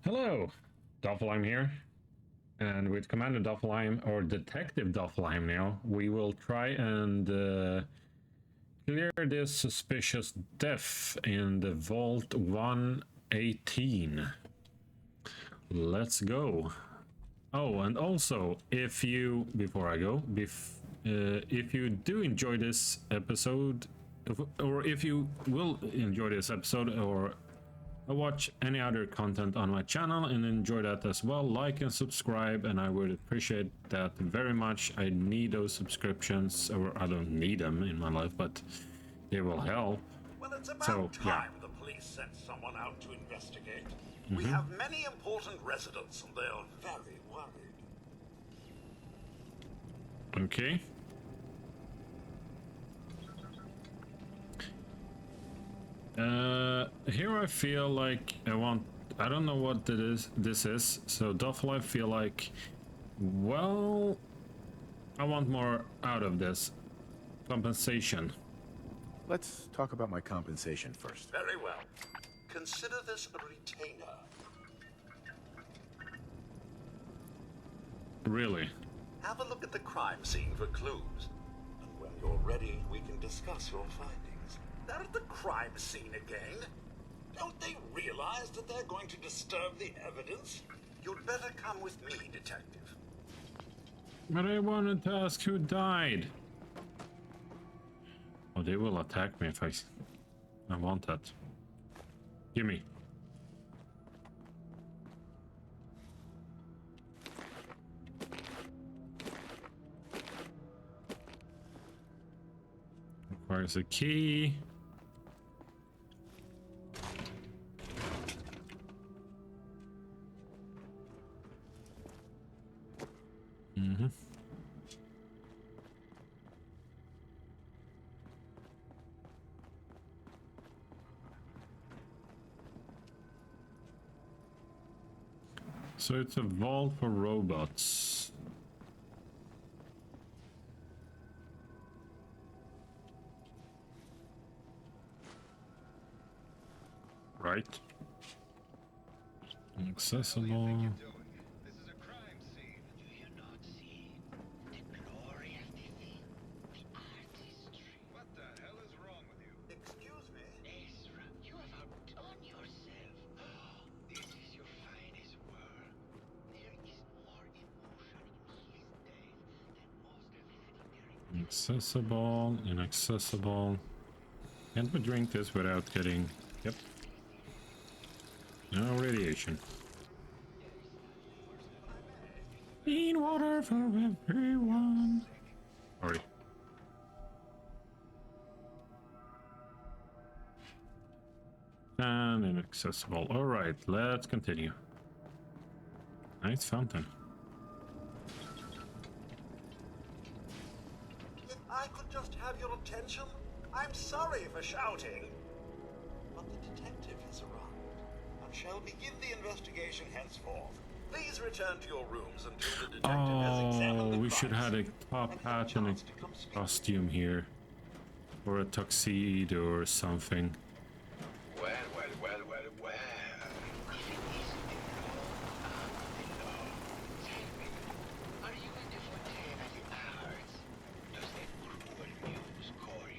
Hello, Doffelheim here, and with Commander Doffelheim, or Detective Doffelheim now, we will try and clear this suspicious death in the Vault 118. Let's go. Oh, and also, if you, before I go, if you do enjoy this episode, or if you will enjoy this episode, or watch any other content on my channel and enjoy that as well, like and subscribe, and I would appreciate that very much. I need those subscriptions, or I don't need them in my life, but they will help. Well, it's about time the police sent someone out to investigate. We have many important residents and they're very worried. Okay. Here I feel like I don't know what this is, so Doffelheim feel like, well, I want more out of this. Compensation. Let's talk about my compensation first. Very well. Consider this a retainer. Really? Have a look at the crime scene for clues. And when you're ready, we can discuss your findings. They're at the crime scene again. Don't they realize that they're going to disturb the evidence? You'd better come with me, Detective. But I wanted to ask who died. Oh, they will attack me if I want that. Gimme. Requires a key. So it's a vault for robots. Right. Accessible. Accessible, inaccessible. Can't we drink this without getting... Yep. No radiation. Clean water for everyone. Sorry. And inaccessible. Alright, let's continue. Nice fountain. I could just have your attention. I'm sorry for shouting. But the detective has arrived and shall begin the investigation henceforth. Please return to your rooms until the detective has examined the we should have a top hat and a costume here. Or a tuxedo or something. Well.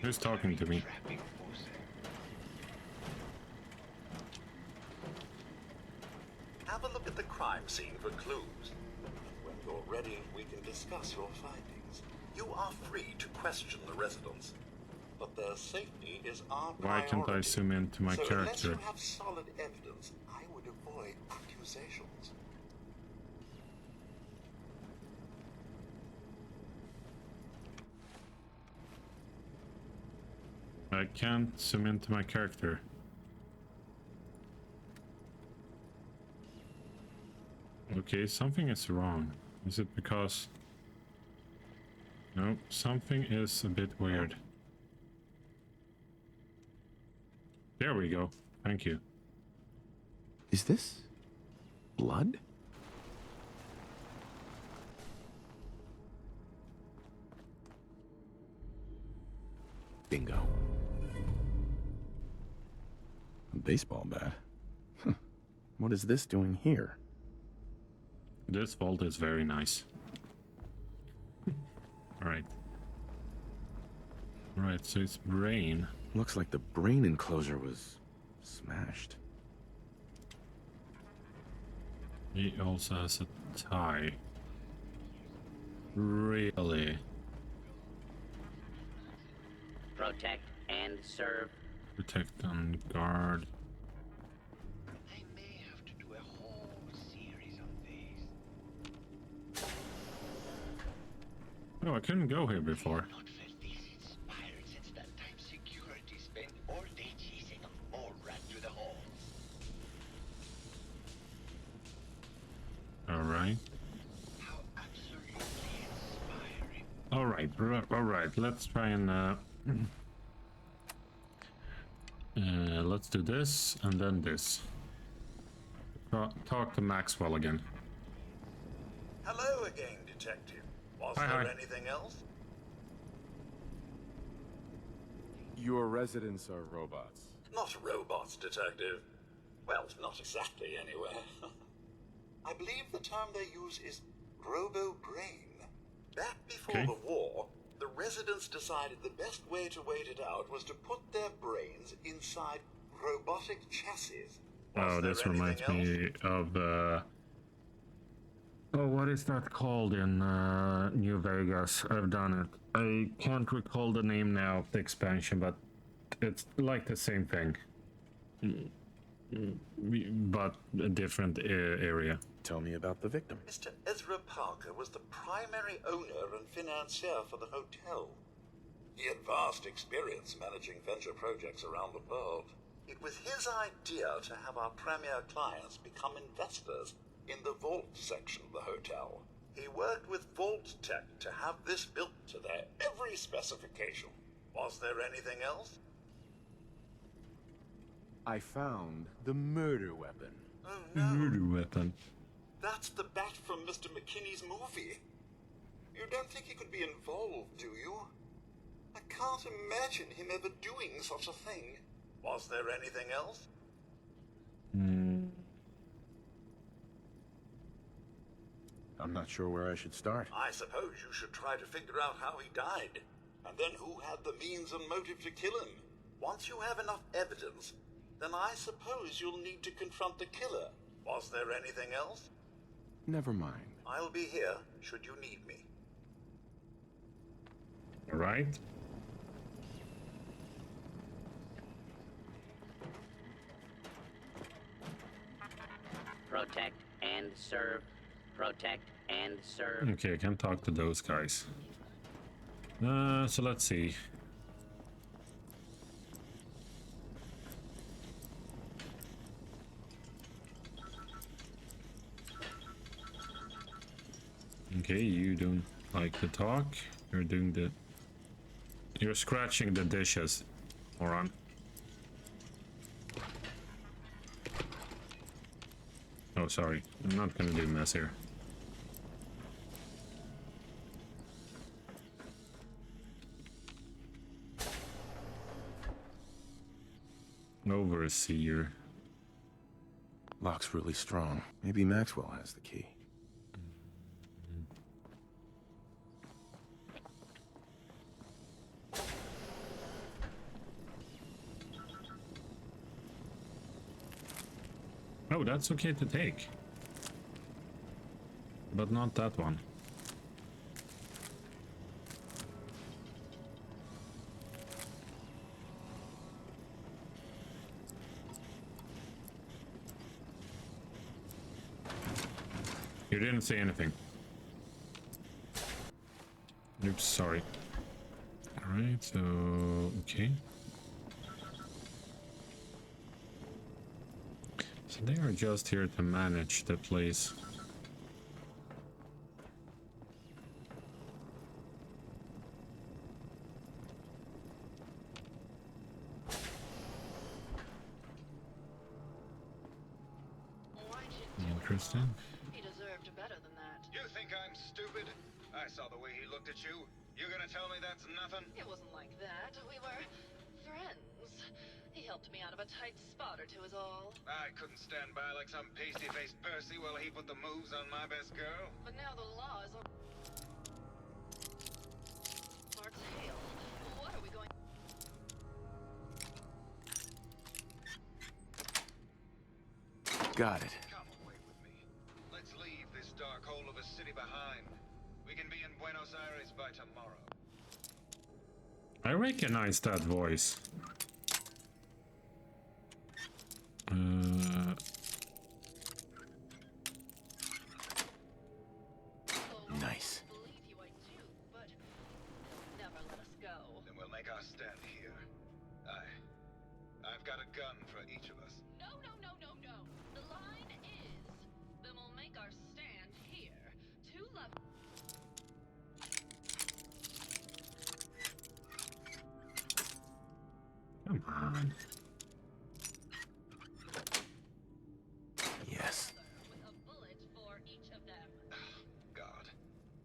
Who's talking to me? Have a look at the crime scene for clues. When you're ready, we can discuss your findings. You are free to question the residents, but their safety is our priority. Why can't I zoom into my character? Unless you have solid evidence, I would avoid accusations. I can't zoom into my character. Okay, something is wrong. Is it because... No, something is a bit weird. There we go. Thank you. Is this blood? Bingo. A baseball bat. what is this doing here? This vault is very nice. Alright. Alright, so it's brain. Looks like the brain enclosure was smashed. He also has a tie. Really? Protect and serve. Protect and guard. I may have to do a whole series on these. Oh, I couldn't go here before. Not felt this inspired since that time security spent all day chasing a mole rat through the halls. Alright. How absolutely inspiring. Alright, let's try and let's do this and then this. Talk to Maxwell again. Hello again, Detective. Was Hi. there anything else? Your residents are robots. Not robots, Detective. Well, not exactly, anyway. I believe the term they use is robo-brain. Back before Okay. the war, the residents decided the best way to wait it out was to put their brains inside robotic chassis. Oh, Was there this reminds anything me of oh, what is that called in New Vegas? I've done it. I can't recall the name now of the expansion, but it's like the same thing. But a different area. Tell me about the victim. Mr. Ezra Parker was the primary owner and financier for the hotel. He had vast experience managing venture projects around the world. It was his idea to have our premier clients become investors in the vault section of the hotel. He worked with Vault Tech to have this built to their every specification. Was there anything else? I found the murder weapon. Oh no, Murder weapon. that's the bat from Mr. McKinney's movie. You don't think he could be involved, do you? I can't imagine him ever doing such a thing. Was there anything else? I'm not sure where I should start. I suppose you should try to figure out how he died, and then who had the means and motive to kill him. Once you have enough evidence, then I suppose you'll need to confront the killer. Was there anything else? Never mind. I'll be here, should you need me. Alright. Protect and serve. Protect and serve. Okay, I can talk to those guys. So let's see. Okay, you don't like to talk. You're doing the... You're scratching the dishes, moron. Oh, sorry. I'm not gonna do mess here. Overseer. Lock's really strong. Maybe Maxwell has the key. Oh, that's okay to take. But not that one. You didn't say anything. Oops, sorry. Alright, so... okay. So they are just here to manage the place. Why'd you do Interesting. it? He deserved better than that. You think I'm stupid? I saw the way he looked at you. You gonna tell me that's nothing? It wasn't like that. We were friends. He helped me out of a tight spot or two is all. I couldn't stand by like some pasty-faced Percy while he put the moves on my best girl. But now the law is on our tail. What are we going... Got it. Come away with me. Let's leave this dark hole of a city behind. We can be in Buenos Aires by tomorrow. I recognize that voice. Nice. I believe you, I do, but never let us go. Then we'll make our stand here. I've got a gun for each of us. No, no, no, no, no. The line is, then we'll make our stand here. Two left. Come on. Yes. With a bullet for each of them. God,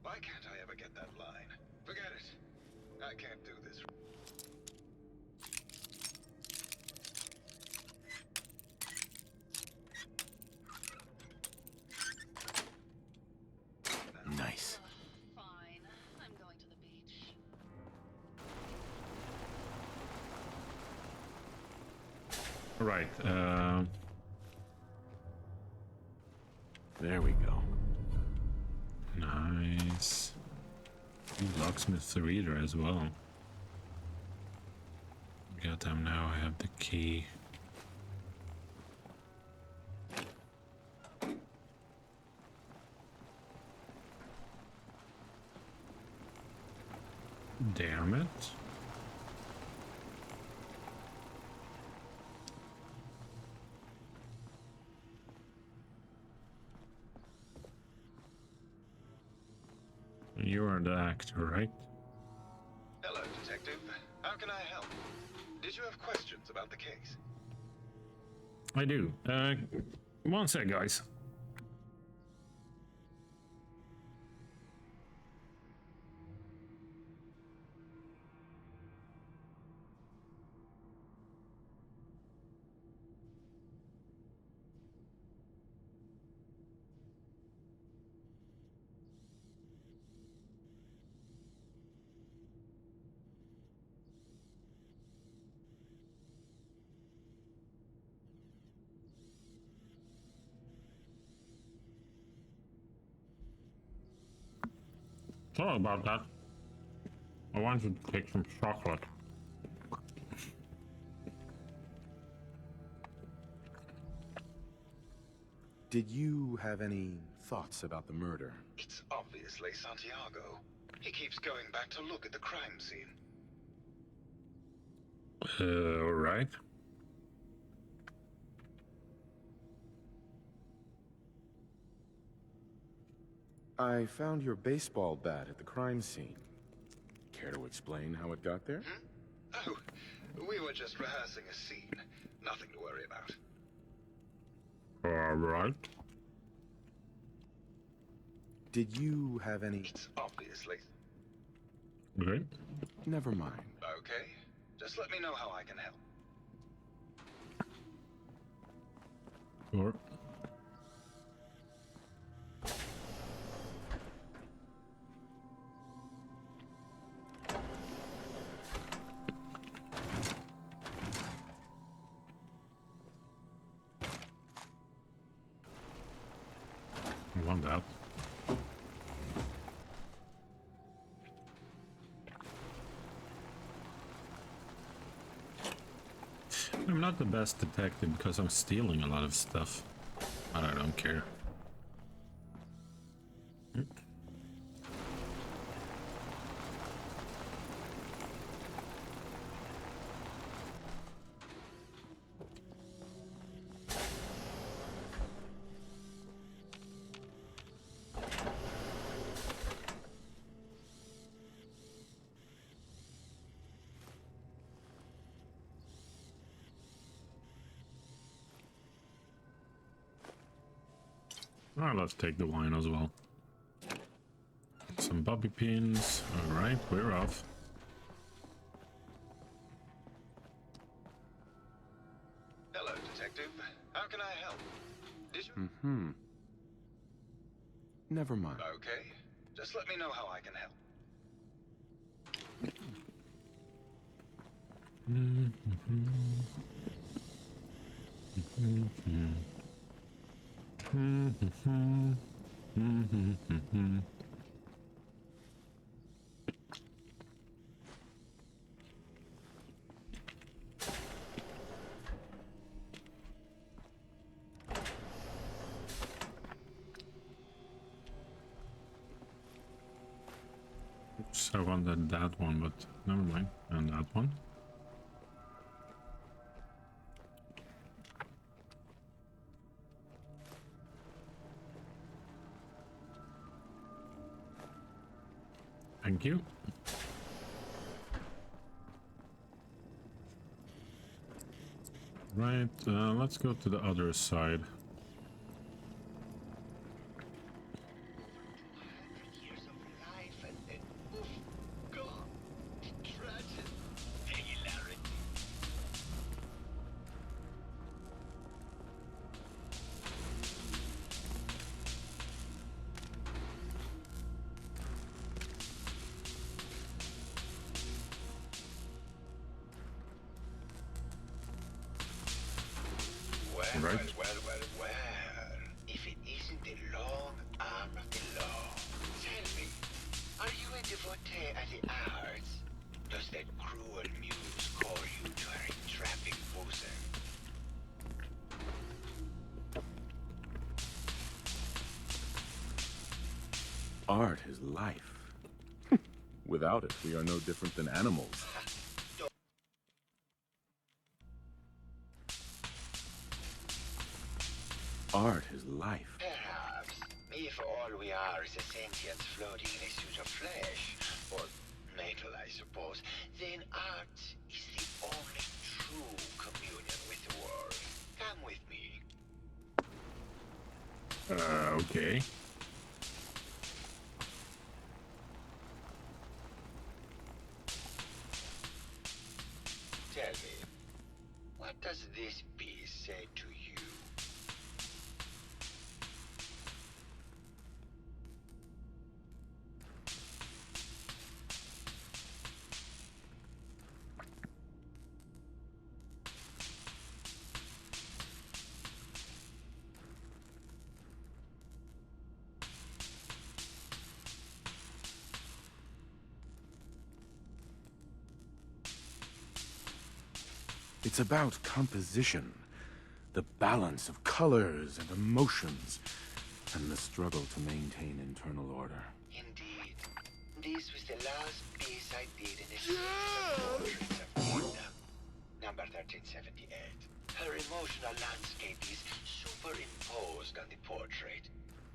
why can't I ever get that line? Forget it. I can't do this. Nice. Fine. I'm going to the beach. Right. There we go. Nice. Locksmith's reader as well. Got them now. I have the key. Damn it. You are the actor, right? Hello, detective. How can I help? Did you have questions about the case? I do. One sec, guys. Sorry about that. I wanted to take some chocolate. Did you have any thoughts about the murder? It's obviously Santiago. He keeps going back to look at the crime scene. Right. I found your baseball bat at the crime scene. Care to explain how it got there? Oh, we were just rehearsing a scene. Nothing to worry about. Alright. Did you have any... It's obviously... Okay. Never mind. Okay. Just let me know how I can help. Sure. I want that. I'm not the best detective because I'm stealing a lot of stuff, but I don't care. Alright, let's take the wine as well. Some bobby pins. Alright, we're off. Did you? Mm-hmm. Never mind. Okay. Just let me know how I can help. Oops, I wanted that one, but never mind. And that one. Thank you. Right, let's go to the other side. 200 years of life and then poof, gone. Tragic. Hilarity. Well, Right. well. If it isn't the long arm of the law. Tell me, are you a devotee of the arts? Does that cruel muse call you to her entrapping bosom? Art is life. Without it, we are no different than animals. Art is life. Perhaps, if all we are is a sentient floating in a suit of flesh, or metal, I suppose, then art is the only true communion with the world. Come with me. Okay. Tell me, what does this piece say to you? It's about composition, the balance of colors and emotions, and the struggle to maintain internal order. Indeed. This was the last piece I did in a series of portraits of Edna, number 1378. Her emotional landscape is superimposed on the portrait.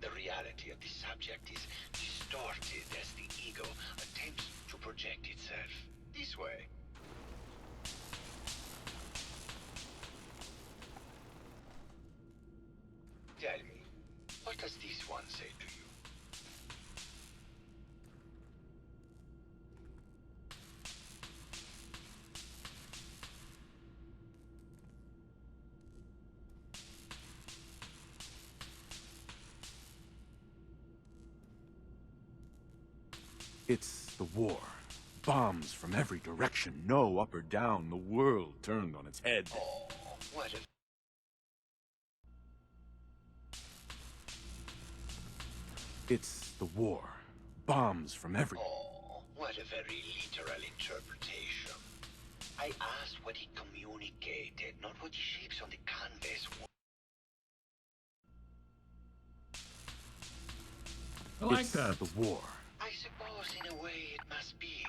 The reality of the subject is distorted as the ego attempts to project itself. This way. Tell me, what does this one say to you? It's the war. Bombs from every direction, no up or down, the world turned on its head. Oh, what a... It's the war. Bombs from every... Oh, what a very literal interpretation. I asked what he communicated, not what the shapes on the canvas were. I like It's that. the war. I suppose in a way it must be.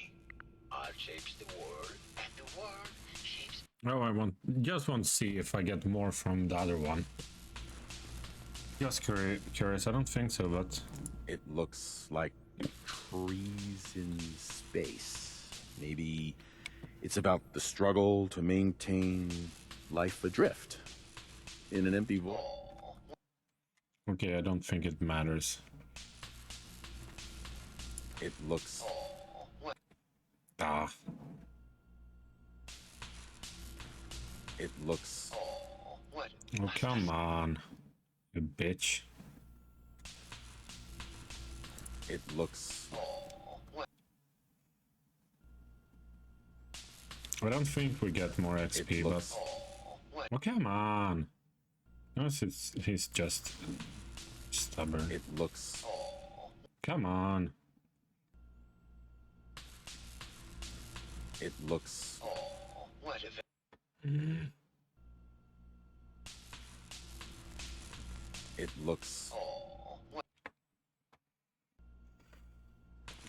Art shapes the world, and the world shapes... Oh, just want to see if I get more from the other one. Just curious. I don't think so, but It looks like trees in space. Maybe it's about the struggle to maintain life adrift in an empty void. Oh, okay, I don't think it matters. It looks... oh, what... Ah, It looks... Oh, what... oh come on. A bitch. It looks... I don't think we get more XP, looks- but... Oh, come on! No, he's just stubborn. It looks... Come on. It looks... What if It looks...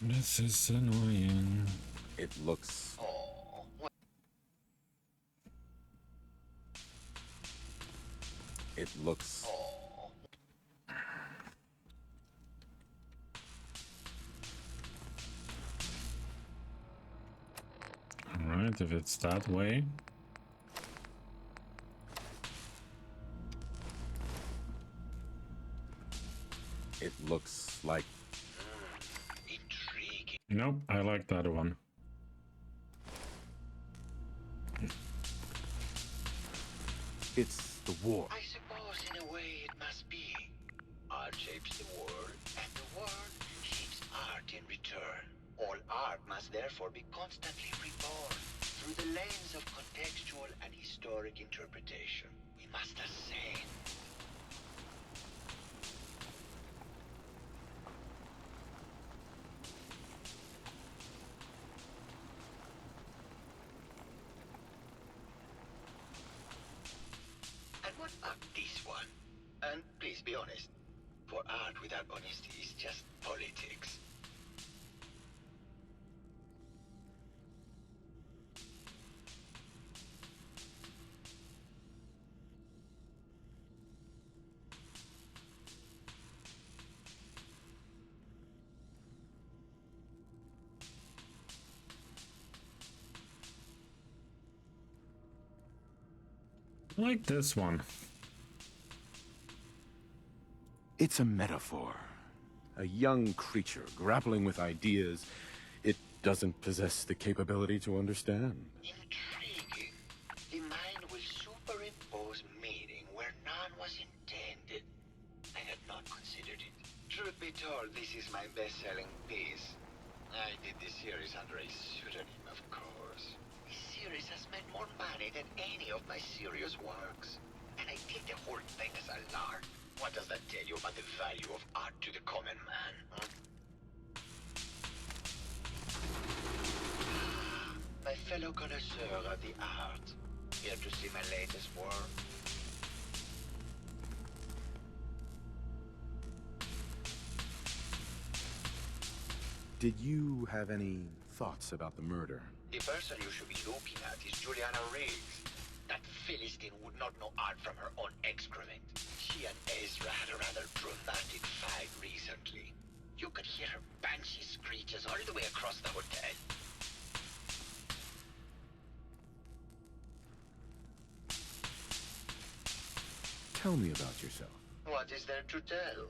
This is annoying. It looks... It looks... Alright, if it's that way. It looks like... intriguing? Nope, I like that one. It's the war. I suppose in a way it must be. Art shapes the world, and the world shapes art in return. All art must therefore be constantly reborn through the lens of contextual and historic interpretation. We must ascend. And what about this one? And please be honest, for art without honesty is just politics. I like this one. It's a metaphor. A young creature grappling with ideas it doesn't possess the capability to understand. Intriguing. The mind will superimpose meaning where none was intended. I had not considered it. Truth be told, this is my best-selling piece. I did this series under a pseudonym, of course. This series has made more money than any of my serious works. And I take the whole thing as a lark. What does that tell you about the value of art to the common man? Huh? My fellow connoisseur of the art. Here to see my latest work? Did you have any thoughts about the murder? The person you should be looking at is Juliana Riggs. That Philistine would not know art from her own excrement. She and Ezra had a rather dramatic fight recently. You could hear her banshee screeches all the way across the hotel. Tell me about yourself. What is there to tell?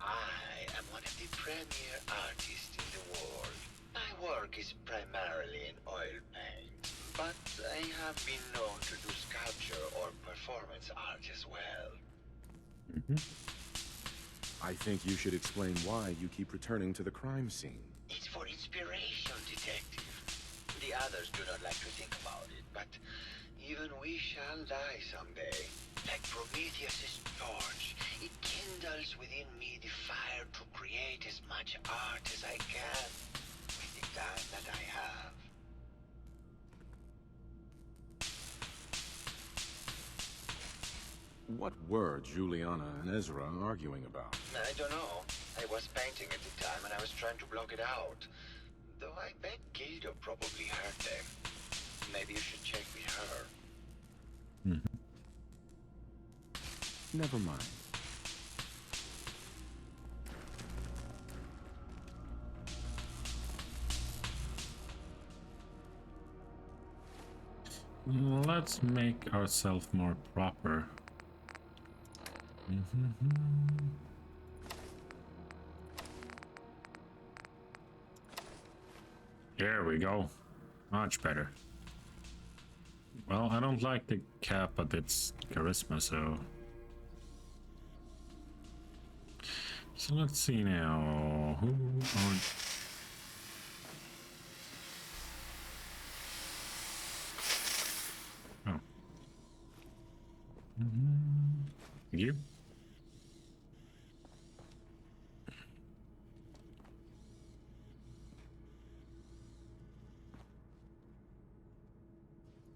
I am one of the premier artists in the world. My work is primarily in oil paint, but I have been known to do sculpture or performance art as well. I think you should explain why you keep returning to the crime scene. It's for inspiration, detective. The others do not like to think about it, but even we shall die someday. Like Prometheus's torch, it kindles within me the fire to create as much art as I can with the time that I have. What were Juliana and Ezra arguing about? I don't know. I was painting at the time and I was trying to block it out. Though I bet Guido probably heard them. Maybe you should check with her. Never mind. Let's make ourselves more proper. There we go. Much better. Well, I don't like the cap, but it's charisma, so... So let's see now. Who are... Oh. Thank you.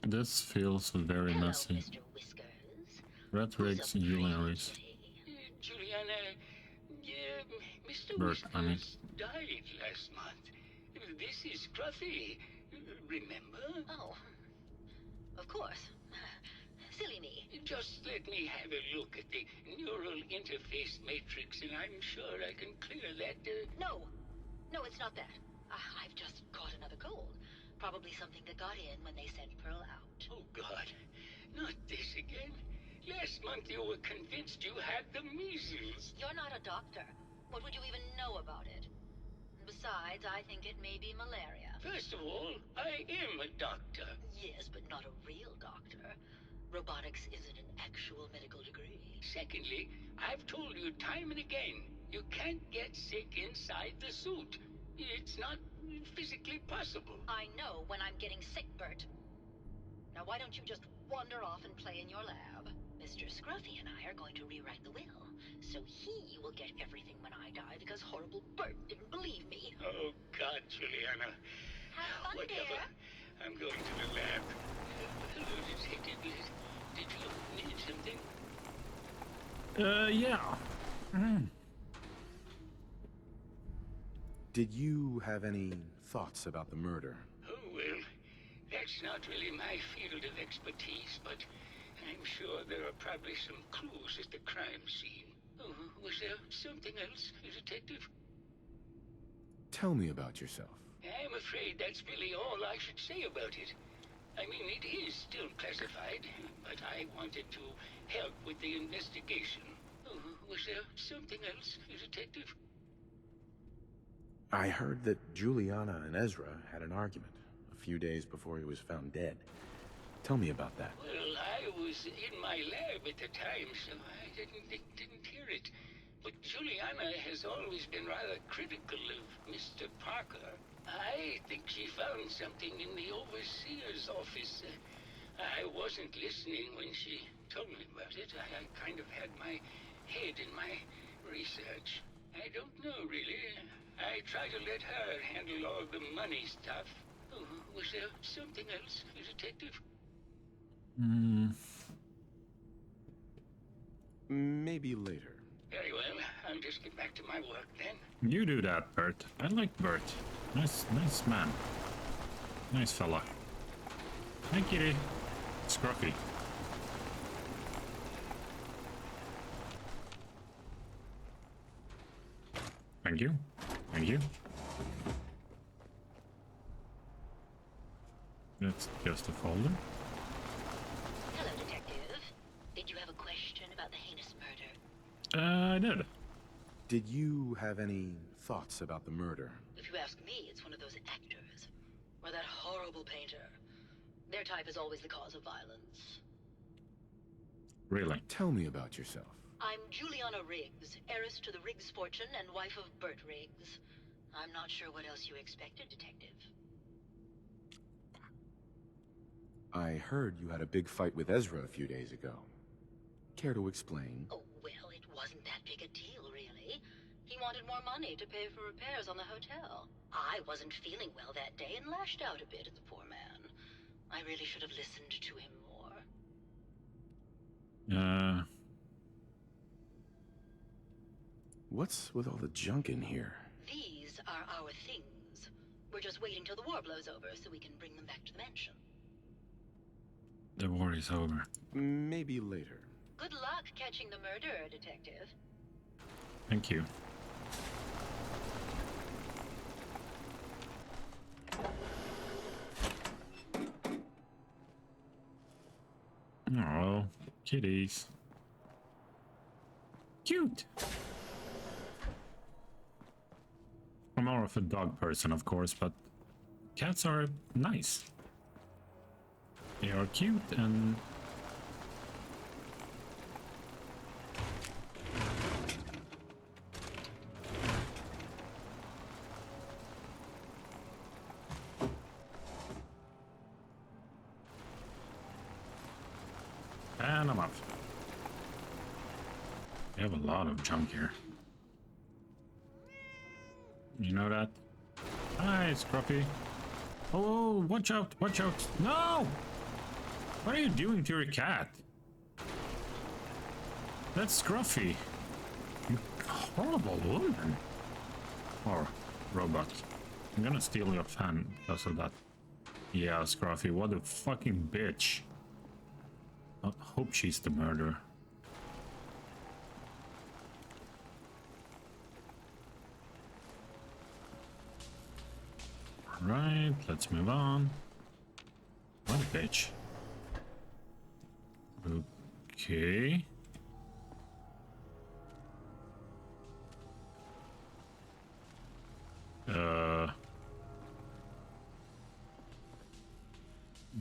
This feels very Hello, messy. Mr. Whiskers. Red Who's rigs a and pretty jewelries. kitty? Juliana, Mr. Bert, I mean. Whiskers died last month. This is Scruffy. Remember? Oh, of course. Silly me. Just let me have a look at the neural interface matrix, and I'm sure I can clear that. No, it's not that. I've just caught another cold. Probably something that got in when they sent Pearl out. Oh, God. Not this again. Last month you were convinced you had the measles. You're not a doctor. What would you even know about it? Besides, I think it may be malaria. First of all, I am a doctor. Yes, but not a real doctor. Robotics isn't an actual medical degree. Secondly, I've told you time and again, you can't get sick inside the suit. It's not physically possible. I know when I'm getting sick, Bert. Now why don't you just wander off and play in your lab? Mr. Scruffy and I are going to rewrite the will, so he will get everything when I die because horrible Bert didn't believe me. Oh, God, Juliana. Have fun, Whatever. dear. I'm going to the lab. Hello, Detective. Did you need something? Yeah. Did you have any thoughts about the murder? Oh, well, that's not really my field of expertise, but I'm sure there are probably some clues at the crime scene. Oh, was there something else, Detective? Tell me about yourself. I'm afraid that's really all I should say about it. I mean, it is still classified, but I wanted to help with the investigation. Oh, was there something else, Detective? I heard that Juliana and Ezra had an argument a few days before he was found dead. Tell me about that. Well, I was in my lab at the time, so I didn't hear it. But Juliana has always been rather critical of Mr. Parker. I think she found something in the overseer's office. I wasn't listening when she told me about it. I kind of had my head in my research. I don't know, really. I try to let her handle all the money stuff. Oh, was there something else, Detective? Maybe later. Very well. I'll just get back to my work then. You do that, Bert. I like Bert. Nice man. Nice fella. Hi, kitty. Scruffy. Thank you. Thank you. That's just a folder. Hello, Detective. Did you have a question about the heinous murder? I did. Did you have any thoughts about the murder? If you ask me, it's one of those actors. Or that horrible painter. Their type is always the cause of violence. Really? Tell me about yourself. I'm Juliana Riggs, heiress to the Riggs fortune and wife of Bert Riggs. I'm not sure what else you expected, Detective. I heard you had a big fight with Ezra a few days ago. Care to explain? Oh, well, it wasn't that big a deal, really. He wanted more money to pay for repairs on the hotel. I wasn't feeling well that day and lashed out a bit at the poor man. I really should have listened to him more. What's with all the junk in here? These are our things. We're just waiting till the war blows over so we can bring them back to the mansion. The war is over. Maybe later. Good luck catching the murderer, Detective. Thank you. Oh, kitties. Cute. I'm more of a dog person, of course, but cats are nice. They are cute and We have a lot of junk here. You know that? Hi, Scruffy. Oh, watch out, watch out. No! What are you doing to your cat? That's Scruffy. You horrible woman. Or robot. I'm gonna steal your fan because of that. Yeah, Scruffy, what a fucking bitch. I hope she's the murderer. Alright, let's move on. What a bitch. Okay.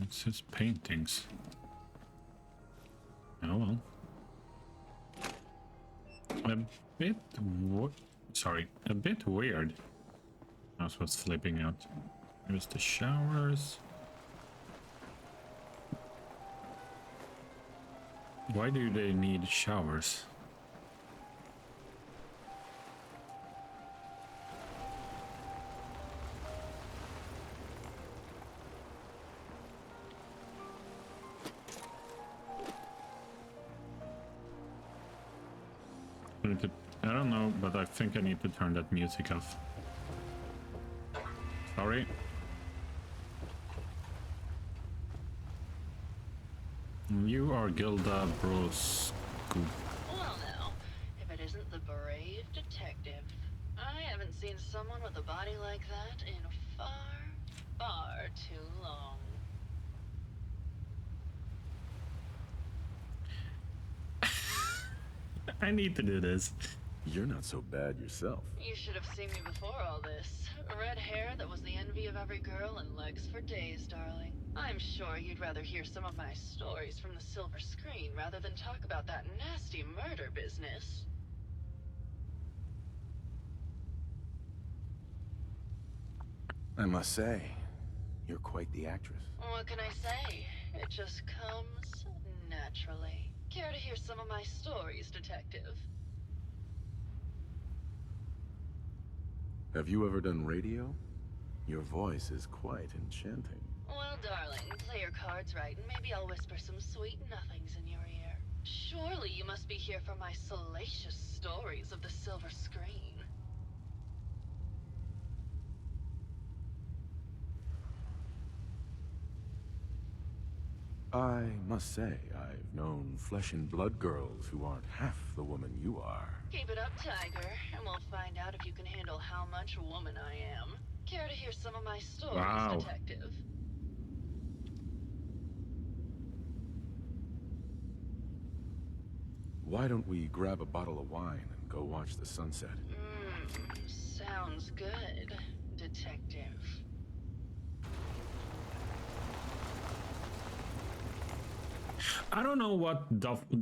It says paintings. Oh well. A bit sorry, a bit weird. That's what's flipping out. Here's the showers. Why do they need showers? I don't know, but I think I need to turn that music off. Sorry. You are Gilda Brosco. Well now, if it isn't the brave detective. I haven't seen someone with a body like that in far, far too long. I need to do this. You're not so bad yourself. You should have seen me before all this. Red hair that was the envy of every girl and legs for days, darling. I'm sure you'd rather hear some of my stories from the silver screen rather than talk about that nasty murder business. I must say, you're quite the actress. What can I say? It just comes naturally. Care to hear some of my stories, detective? Have you ever done radio? Your voice is quite enchanting. Well, darling, play your cards right, and maybe I'll whisper some sweet nothings in your ear. Surely you must be here for my salacious stories of the silver screen. I must say, I've known flesh and blood girls who aren't half the woman you are. Keep it up, Tiger, and we'll find out if you can handle how much woman I am. Care to hear some of my stories, Wow. detective? Why don't we grab a bottle of wine and go watch the sunset? Sounds good, detective. I don't know what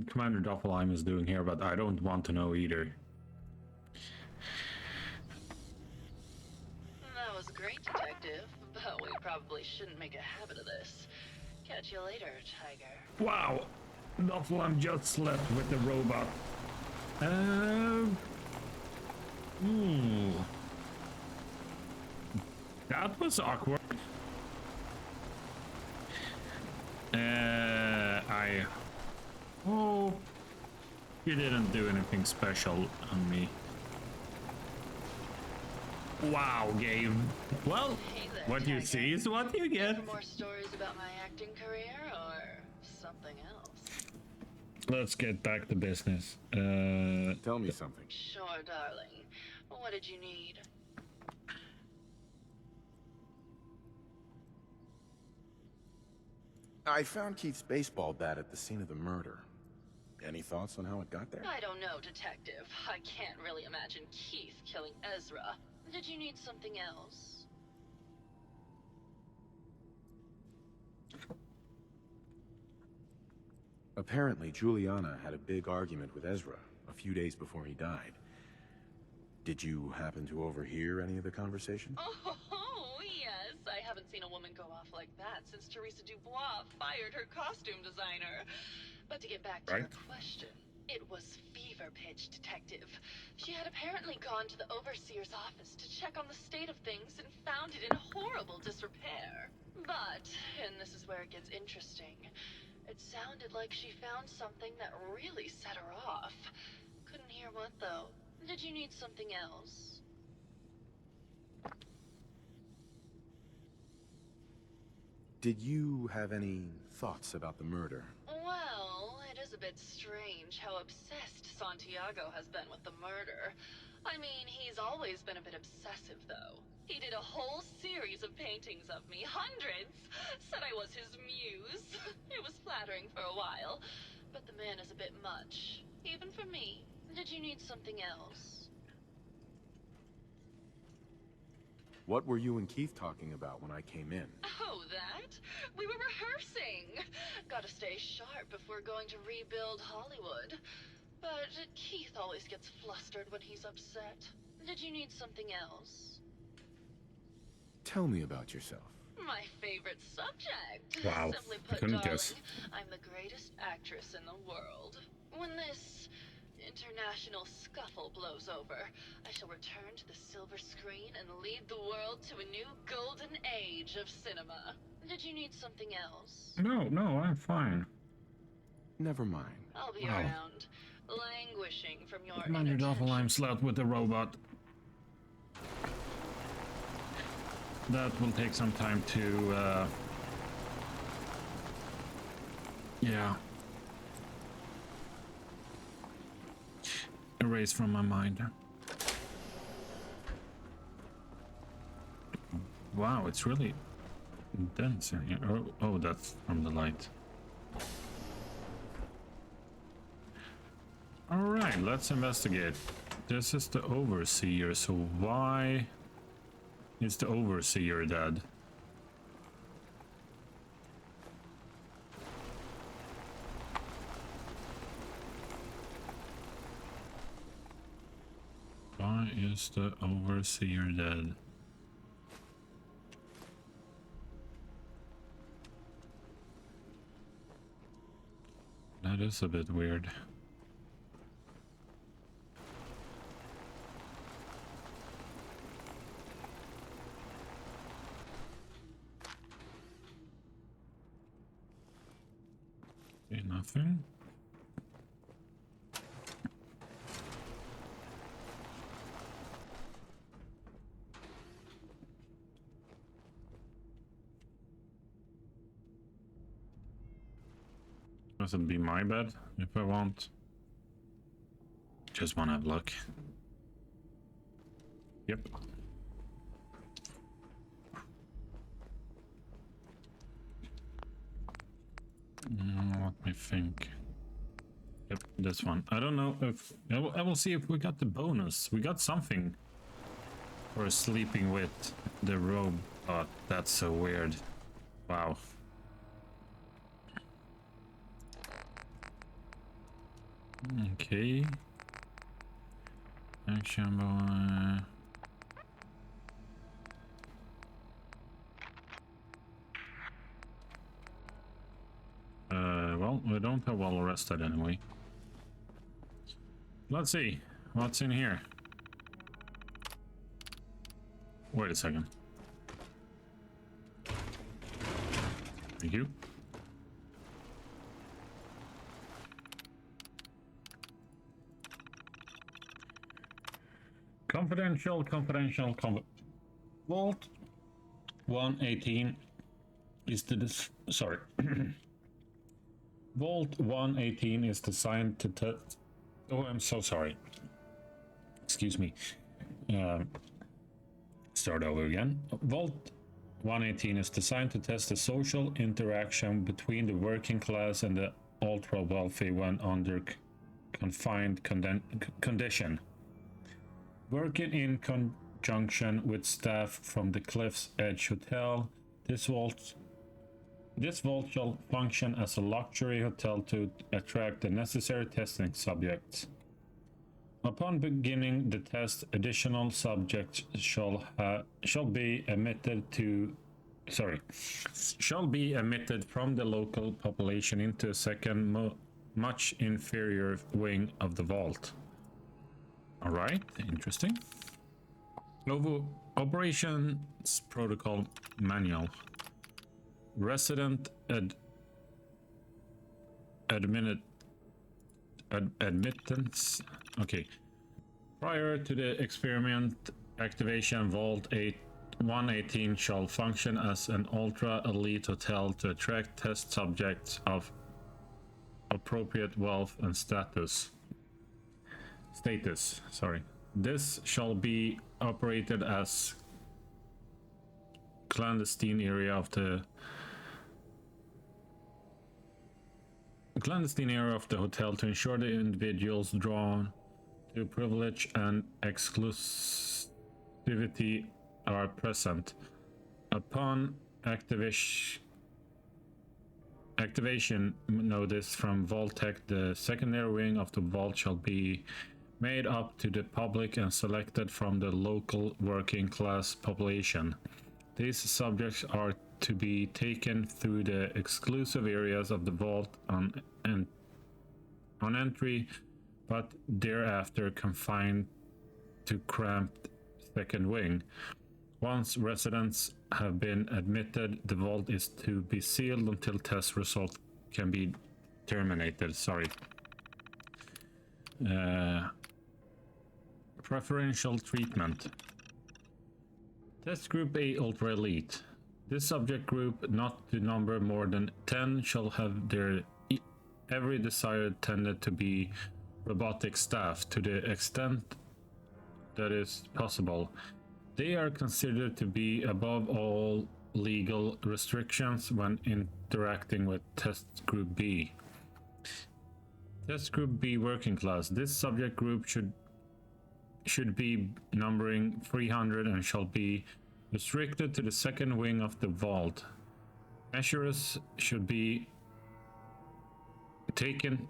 Commander Doffelheim is doing here, but I don't want to know either. That was great, detective, but we probably shouldn't make a habit of this. Catch you later, Tiger. Wow, Doffelheim just slept with the robot. That was awkward. I hope you didn't do anything special on me. Wow, game. Well, Hey there, what you Tiger. see is what you get. For more stories about my acting career or something else? Let's get back to business. Tell me something. Sure, darling. What did you need? I found Keith's baseball bat at the scene of the murder. Any thoughts on how it got there? I don't know, detective. I can't really imagine Keith killing Ezra. Did you need something else? Apparently, Juliana had a big argument with Ezra a few days before he died. Did you happen to overhear any of the conversation? Oh, yes. I haven't seen a woman go off like that since Teresa Dubois fired her costume designer. But to get back to your question, It was fever pitch, Detective. She had apparently gone to the Overseer's office to check on the state of things and found it in horrible disrepair. But, and this is where it gets interesting, it sounded like she found something that really set her off. Couldn't hear what, though. Did you need something else? Did you have any thoughts about the murder? Well, it is a bit strange how obsessed Santiago has been with the murder. I mean, he's always been a bit obsessive, though. He did a whole series of paintings of me, hundreds, said I was his muse. It was flattering for a while, but the man is a bit much, even for me. Did you need something else? What were you and Keith talking about when I came in? Oh, that? We were rehearsing. Gotta stay sharp if we're going to rebuild Hollywood. But Keith always gets flustered when he's upset. Did you need something else? Tell me about yourself. My favorite subject. Wow, Simply I put, couldn't darling, guess. I'm the greatest actress in the world. When this international scuffle blows over, I shall return to the silver screen and lead the world to a new golden age of cinema. Did you need something else? No, I'm fine. Never mind. I'll be Wow. around, languishing from your Commander inattention. Doffelheim slept with the robot. That will take some time to, yeah, erase from my mind. Wow, it's really dense in here. Oh, that's from the light. All right, let's investigate. This is the Overseer, so why is the Overseer dead? Why is the Overseer dead? That is a bit weird. Okay, nothing. Must be my bed if I want. Just wanna have luck. Yep. Let me think. Yep, this one. I don't know if I will see if we got the bonus. We got something for sleeping with the robot. That's so weird. Wow. Okay. Action boy. Well, we don't have well rested anyway. Let's see what's in here. Wait a second. Thank you. Confidential. Vault 118 is the sorry. Vault 118 is designed to test. Oh, I'm so sorry. Excuse me. Start over again. Vault 118 is designed to test the social interaction between the working class and the ultra wealthy when under confined condition. Working in conjunction with staff from the Cliff's Edge Hotel, this vault shall function as a luxury hotel to attract the necessary testing subjects. Upon beginning the test, additional subjects shall be emitted from the local population into a second much inferior wing of the vault. Alright, interesting. Operations Protocol Manual. Resident admittance. Okay. Prior to the experiment activation, Vault 118 shall function as an ultra-elite hotel to attract test subjects of appropriate wealth and status. Sorry. This shall be operated as clandestine area of the hotel to ensure the individuals drawn to privilege and exclusivity are present. Upon activation notice from Vault-Tec, the secondary wing of the vault shall be made up to the public and selected from the local working class population. These subjects are to be taken through the exclusive areas of the vault on entry, but thereafter confined to cramped second wing. Once residents have been admitted, the vault is to be sealed until test results can be terminated. Preferential treatment. Test Group A Ultra Elite. This subject group, not to number more than 10, shall have their every desired tended to be robotic staff to the extent that is possible. They are considered to be above all legal restrictions when interacting with Test Group B. Test Group B Working Class. This subject group should be numbering 300 and shall be restricted to the second wing of the vault. Measures shall be taken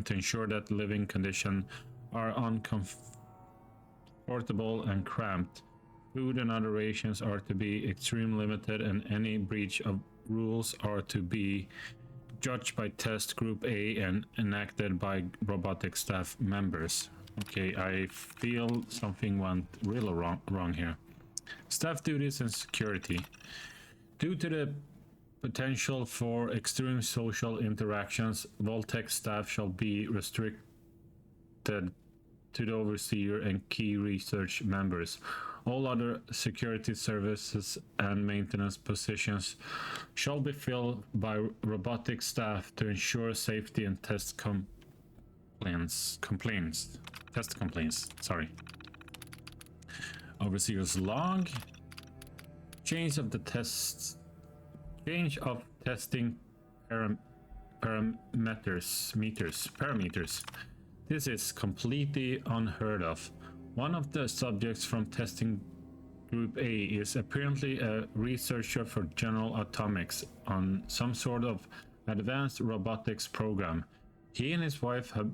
to ensure that living conditions are uncomfortable and cramped. Food and other rations are to be extremely limited, and any breach of rules are to be judged by Test Group A and enacted by robotic staff members. Okay, I feel something went really wrong here. Staff duties and security. Due to the potential for extreme social interactions, Vault-Tec staff shall be restricted to the overseer and key research members. All other security services and maintenance positions shall be filled by robotic staff to ensure safety and test complaints. Overseer's log. Change of testing parameters. This is completely unheard of. One of the subjects from testing Group A is apparently a researcher for General Atomics on some sort of advanced robotics program. He and his wife have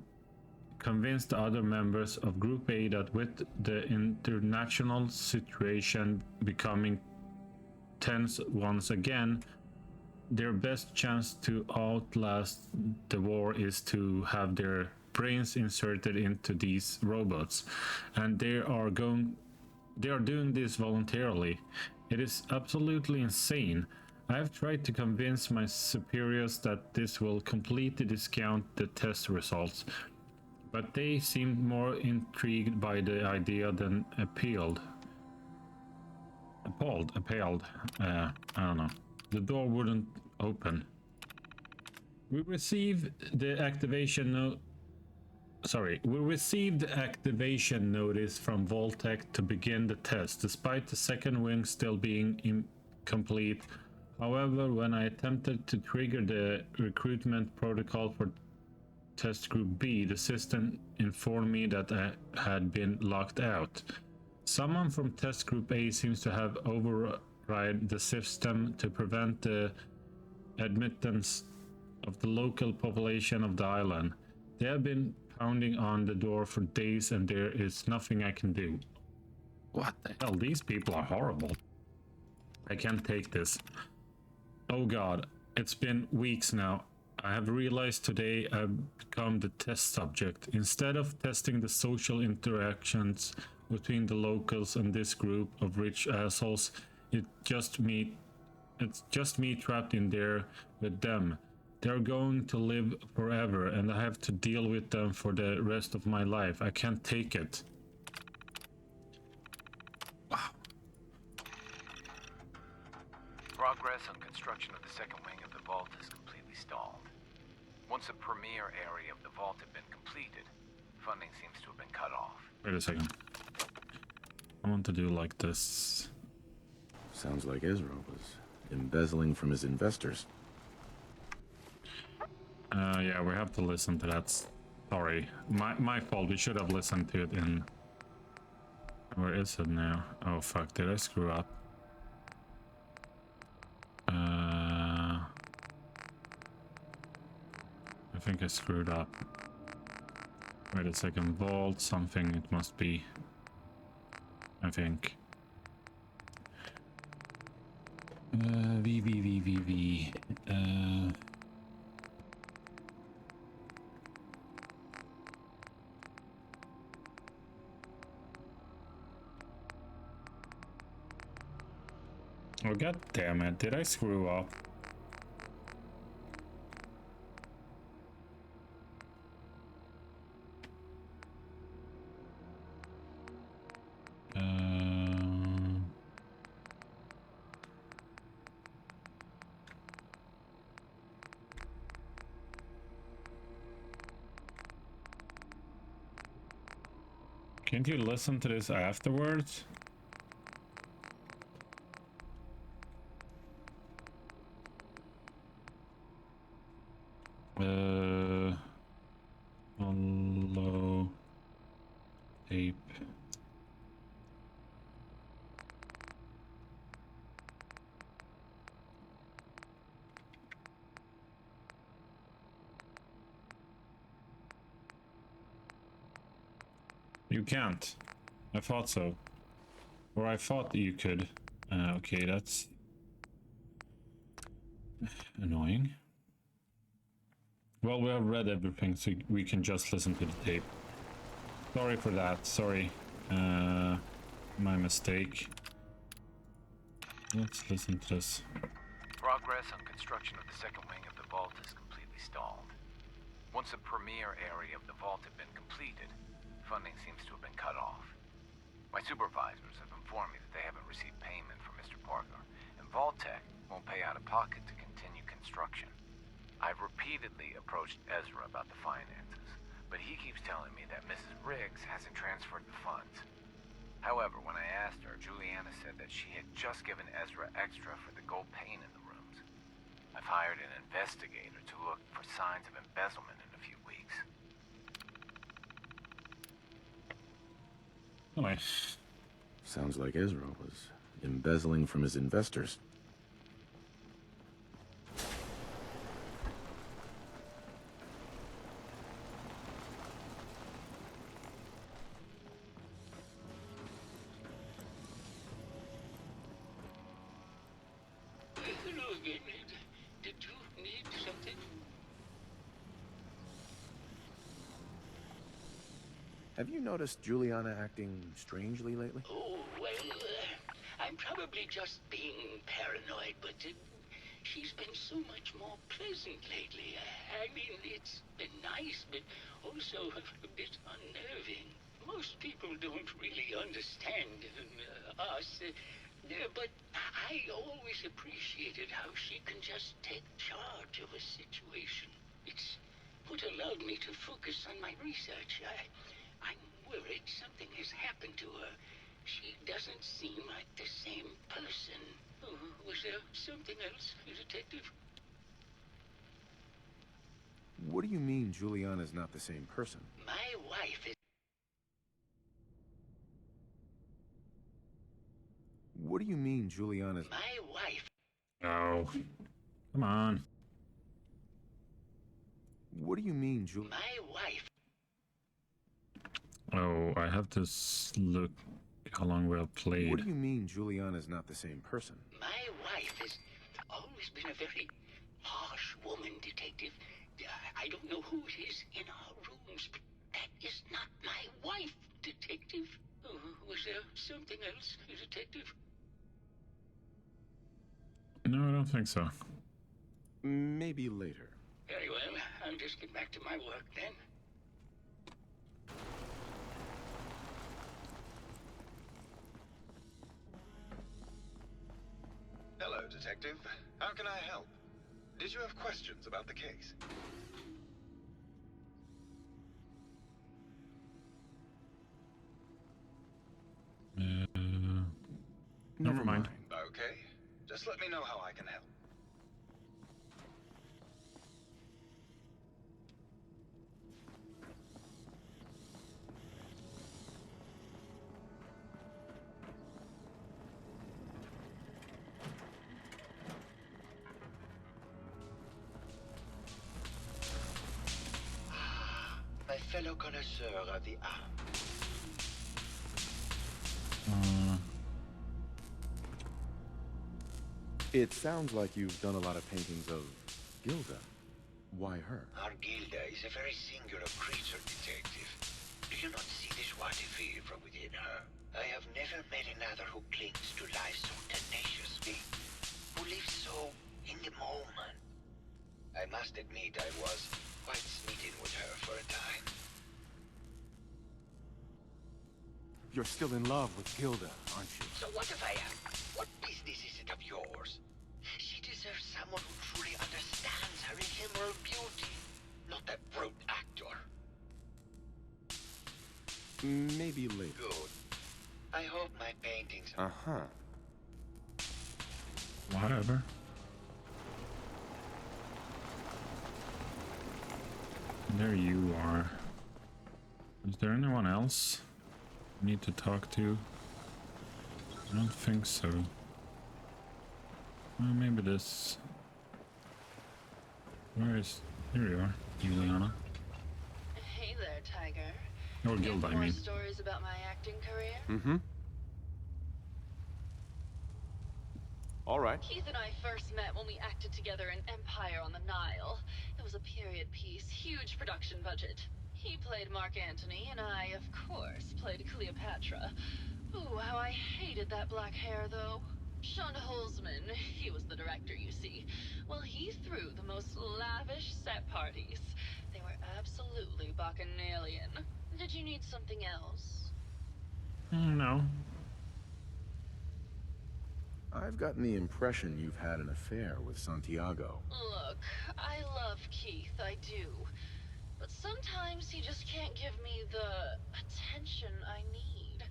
convinced the other members of Group A that with the international situation becoming tense once again, their best chance to outlast the war is to have their brains inserted into these robots, and they are doing this voluntarily. It is absolutely insane. I have tried to convince my superiors that this will completely discount the test results, but they seemed more intrigued by the idea than appalled. I don't know. The door wouldn't open. We received the activation notice from Vault-Tec to begin the test, despite the second wing still being incomplete. However, when I attempted to trigger the recruitment protocol for Test Group B, the system informed me that I had been locked out. Someone from Test Group A seems to have override the system to prevent the admittance of the local population of the island. They have been pounding on the door for days and there is nothing I can do. What the hell? These people are horrible. I can't take this. Oh god, it's been weeks now. I have realized today I've become the test subject. Instead of testing the social interactions between the locals and this group of rich assholes, it's just me trapped in there with them. They're going to live forever and I have to deal with them for the rest of my life. I can't take it. Progress on construction of the second wing of the vault is completely stalled. Once a premier area of the vault had been completed, funding seems to have been cut off. Wait a second. I want to do like this. Sounds like Ezra was embezzling from his investors. Yeah, we have to listen to that. Sorry, my fault. We should have listened to it in... Where is it now? Oh fuck, did I screw up? I think I screwed up. Wait a second, vault something it must be. I think. V. Oh god damn it, did I screw up? Can't you listen to this afterwards? Follow tape. You can't. I thought so. Or I thought you could. Okay, that's annoying. Well, we have read everything, so we can just listen to the tape. Sorry for that. Sorry. My mistake. Let's listen to this. Progress on construction of the second wing of the vault is completely stalled. Once a premier area of the vault had been completed, funding seems to have been cut off. My supervisors have informed me that they haven't received payment from Mr. Parker, and Vault-Tec won't pay out of pocket to continue construction. I've repeatedly approached Ezra about the finances, but he keeps telling me that Mrs. Riggs hasn't transferred the funds. However, when I asked her, Juliana said that she had just given Ezra extra for the gold paint in the rooms. I've hired an investigator to look for signs of embezzlement in a few weeks. Nice. Sounds like Ezra was embezzling from his investors. Hello again. Did you need something? Have you noticed Juliana acting strangely lately? Oh, well, I'm probably just being paranoid, but she's been so much more pleasant lately. I mean, it's been nice, but also a bit unnerving. Most people don't really understand us, but I always appreciated how she can just take charge of a situation. It's what allowed me to focus on my research. I'm worried something has happened to her. She doesn't seem like the same person. Oh, was there something else, Detective? What do you mean Juliana's not the same person? My wife is... What do you mean Juliana's... My wife... Oh, come on. What do you mean My wife... Oh, I have to look how long we have played. What do you mean Juliana's not the same person? My a very harsh woman, Detective. I don't know who it is in our rooms, but that is not my wife, Detective. Was there something else, Detective? No, I don't think so. Maybe later. Very well. I'll just get back to my work then. Hello, Detective. How can I help? Did you have questions about the case? Never mind. Okay. Just let me know how I can help. My fellow connoisseur of the art. It sounds like you've done a lot of paintings of Gilda. Why her? Our Gilda is a very singular creature, Detective. Do you not see the joie de vivre from within her? I have never met another who clings to life so tenaciously, who lives so in the moment. I must admit I was quite smitten with her for a time. You're still in love with Gilda, aren't you? So what if I am? What business is it of yours? She deserves someone who truly understands her ephemeral beauty, not that brute actor. Maybe later. Good. I hope my paintings Uh-huh. Whatever. There you are. Is there anyone else I need to talk to? I don't think so. Well, maybe this. Where is? Here you are, Juliana. Hey there, Tiger. Or Gilda, I More mean. stories about my acting career? Mm-hmm. All right. Keith and I first met when we acted together in Empire on the Nile. It was a period piece, huge production budget. He played Mark Antony, and I, of course, played Cleopatra. Ooh, how I hated that black hair, though. Sean Holzman, he was the director, you see. Well, he threw the most lavish set parties. They were absolutely bacchanalian. Did you need something else? No. I've gotten the impression you've had an affair with Santiago. Look, I love Keith, I do. But sometimes he just can't give me the attention I need.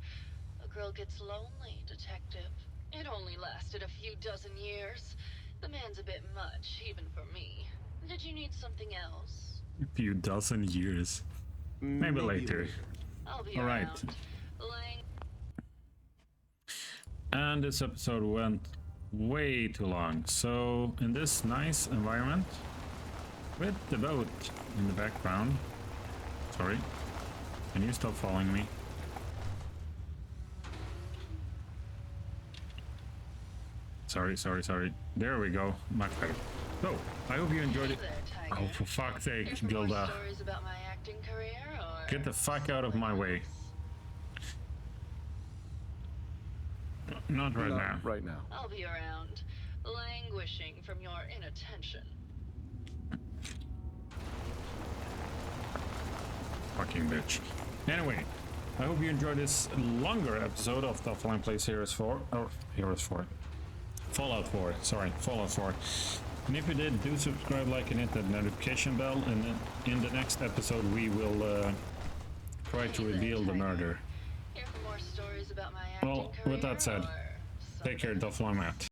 A girl gets lonely, Detective. It only lasted a few dozen years. The man's a bit much, even for me. Did you need something else? A few dozen years. Maybe later. I'll be All right. around. And this episode went way too long. So in this nice environment, with the boat in the background. Sorry. Can you stop following me? Sorry. There we go. Much better. So, I hope you enjoyed it. There, Tiger. Oh, for fuck's sake, Here for more Gilda. stories about my acting career, or Get the fuck out of my way. Not right now. Right now. I'll be around, languishing from your inattention. Fucking bitch. Anyway, I hope you enjoyed this longer episode of Doffelheim Plays Heroes 4. Or Heroes 4. Fallout 4. Sorry, Fallout 4. And if you did, do subscribe, like, and hit that notification bell. And then in the next episode, we will try to reveal the murder. Here for more stories about my acting Well, career, with that said, or take care, Doffelheim out.